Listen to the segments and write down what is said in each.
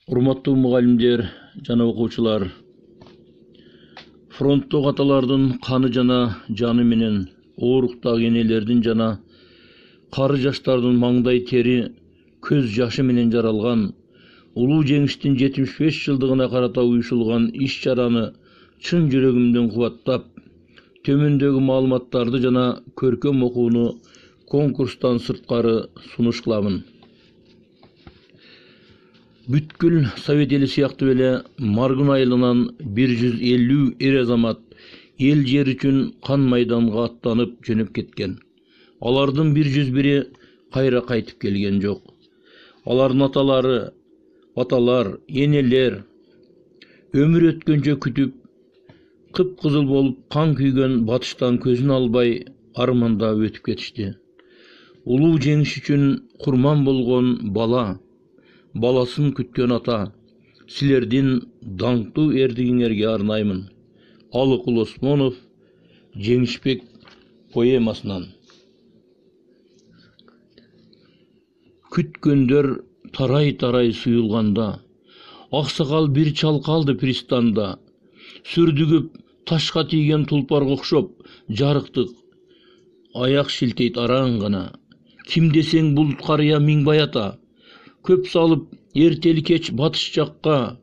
Урматтуу мугалимдер жана окуучулар, фронттог аталардын каны жана жаны менен ооруктагы энелердин жана кары жаштардын маңдай тери, көз жашы менен жаралган улуу жеңиштин 75 жылдыгына карата уюшулган иш-чараны чын жүрөгүмдөн кубаттап, төмөндөгү маалыматтарды жана көркөм окууну конкурстан сырткары сунуш кыламын. Бүткүл Совет эли сыяктуу эле Маргын айылынан 150 эр азамат эл жер үчүн кан майданга аттанып жөнөп кеткен. Алардын 101-и кайра кайтып келген жок. Алардын аталары, аталар, энелер өмүр өткөнчө күтүп, кып-кызыл болуп кан күйгөн батыштан көзүн албай армандап өтүп кетишти. Улуу жеңиш үчүн курман болгон баласын күткөн ата, силердин даңктуу эрдигиңерге арнаймын. Алыкул Осмонов, Жеңишбек поэмасынан. Күткөндөр тарай-тарай суюлганда, аксакал бир чалкалды пристанда, сүрдүгүп ташка тийген тулпарга окшоп, жарыктык аяк шилтейт араң гана. Ким десең бул карыя Миңбай ата, көп салып эртели кеч батыш жакка,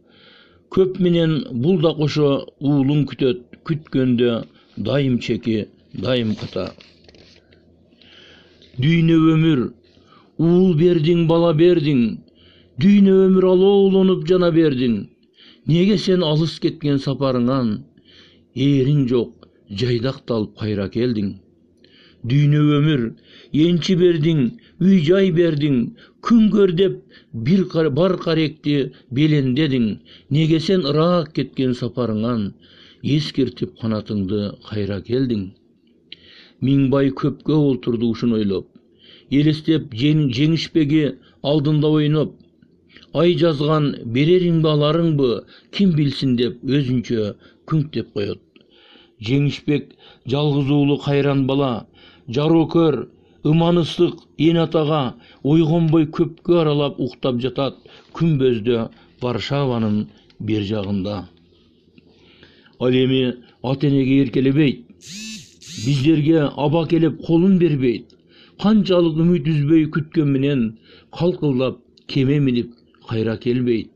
көп менен бул да кошо уулун күтөт, күткөндө дайым чеки, дайым ката. Дүйнө өмүр, уул бердиң, бала бердиң, дүйнө өмүр алоолонуп жана бердиң. Неге сен алыс кеткен сапарыңан, эриң жок, жайдакталып кайра келдиң. Дүйнө өмүр, энчи бердиң, үй жай бердиң, күн көр деп бар каректи белендедиң. Неге сен ыраак кеткен сапарыңан, эскертип канатыңды кайра келдиң. Миңбай көпкө олтурду ушун ойлоп, элестеп жеңишпеги алдында ойноп. Ай жазган берериңби аларыңбы, ким билсин деп өзүнчө күңктеп коет. Жеңишбек жалгыз уулу кайран бала, жарокөр, ыманыстык эн атага ойгонбой көпкө аралап уктап жатат күнбөздө Варшаванын бер жагында. Ал эми ата энеге эркелебейт, биздерге аба келип колун бербейт. Канчалык үмүт үзбөй күткөн менен калкылдап кеме минип кайра келбейт.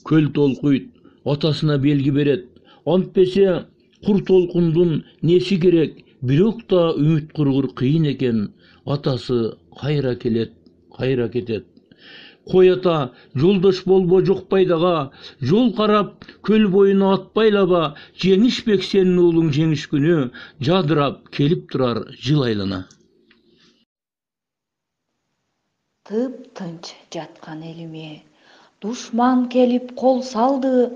Көл толкуйт, атасына белги берет, антпесе кур толкундун неси керек, бирок да үмүт кургур кыйын экен. Атасы кайра келет, кайра кетет. Кой ата, жолдош болбо жок пайдага, жол карап көл боюна ат байлаба. Жеңишбек сенин уулуң жеңиш күнү, жадырап келип турар жыл айлана. Тып-тынч жаткан элиме душман келип кол салды,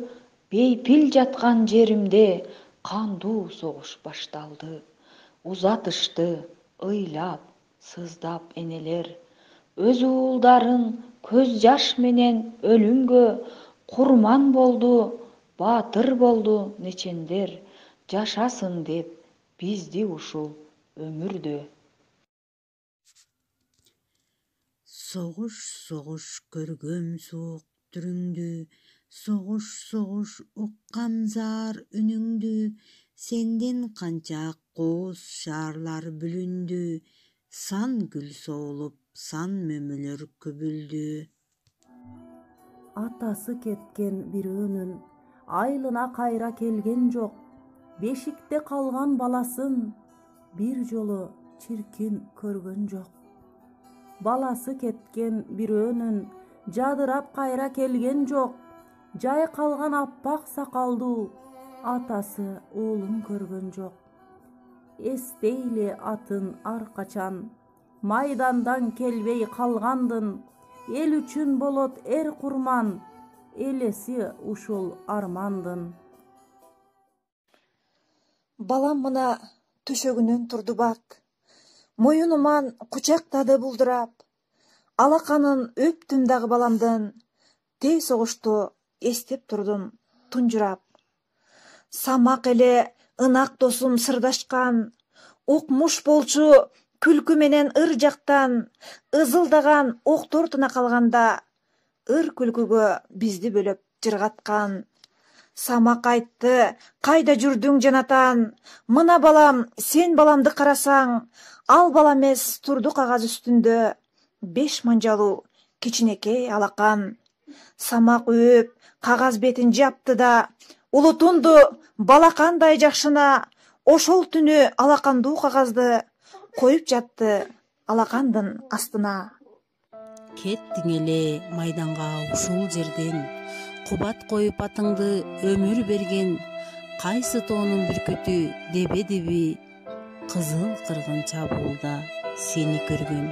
бейпил жаткан жеримде кандуу согуш башталды. Узатышты ыйлап, сыздап энелер, өз уулдарын көз жаш менен өлүмгө курман болду, баатыр болду нечендер, жашасын деп бизди ушул өмүрдө. Согуш көргөм суук түрүңдү, согуш уккам зар үнүңдү, сенден канча кооз шаарлар бүлүндү, сан гүл соолуп, сан мөмөлөр күбүлдү. Атасы кеткен бирөөнүн айылына кайра келген жок, бешикте калган баласын бир жолу чиркин көргөн жок. Баласы кеткен бирөөнүн жадырап кайра келген жок, жай калган аппак сакалдуу атасы уулун көргөн жок. Эстейли атын ар качан, майдандан келбей калгандын, эл үчүн болот эр курман, элеси ушул армандын. Балам мына төшөгүнөн турду бат, моюнуман кучактады булдурап. Алаканын өптүм дагы баламдын, тээ согушту эстеп турдум тунжурап. Самак эле ынак досум сырдашкан, укмуш болчу күлкү менен ыр жактан, ызылдаган октор тына калганда, ыр күлкүгө бизди бөлөп жыргаткан. Самак айтты, кайда жүрдүң жанатан? Мына балам, сен баламды карасаң, ал бала эмес турду кагаз үстүндө, 5 манжалуу кичинекей алакан. Самак үйүп, кагаз бетин жапты да, улутунду балакандай жакшына, ошол түнү алакандуу кагазды коюп жатты алакандын астына. Кеттиң эле майданга ушул жерден, кубат коюп атыңды өмүр берген, кайсы тоонун бүркүтү дебедиби, кызыл кыргын чабуулда сени көргөн.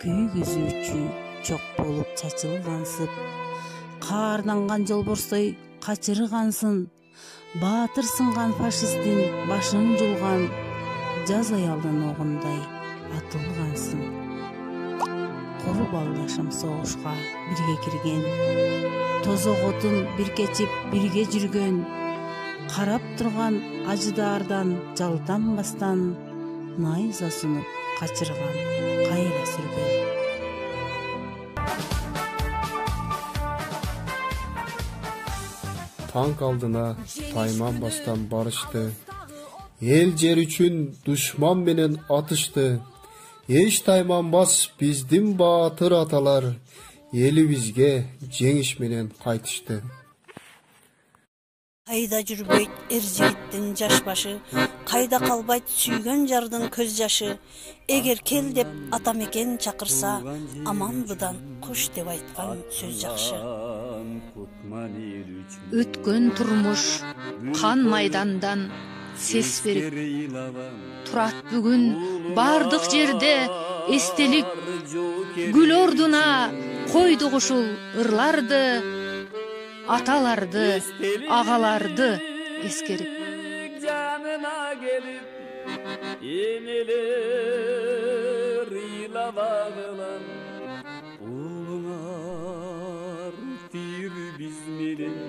Күйгүзүүчү чок болуп чачылгансып, каарданган жолборстой качыргансың, баатыр сынган фашисттин башын жулган, жаз аялдын огундай атылгансың. Кору балдашым согушка бирге кирген, тозок отун бир кечип бирге жүргөн, карап турган ажыдаардан жалтанбастан, найза сунуп качырган кайра сүргөн. Танк алдына тайманбастан барышты. Эл жер үчүн душман менен атышты. Эч тайманбас биздин баатыр аталар, элибизге жеңиш менен кайтышты. Кайда жүрбөйт эр жигиттин жаш башы, кайда калбайт сүйгөн жардын көз жашы. Эгер кел деп ата мекен чакырса, аманбыдан куш деп айткан сөз жакшы. Өткөн турмуш кан майдандан сес берип турат бүгүн бардык жерде эстелик. Гүл ордуна койдук ушул ырларды, аталарды, агаларды эскерип. Canına gelip yeneler ila bağlan, ulunar dir bizmeden.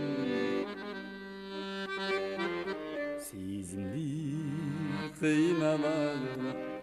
Sizimli kıyma bağlan.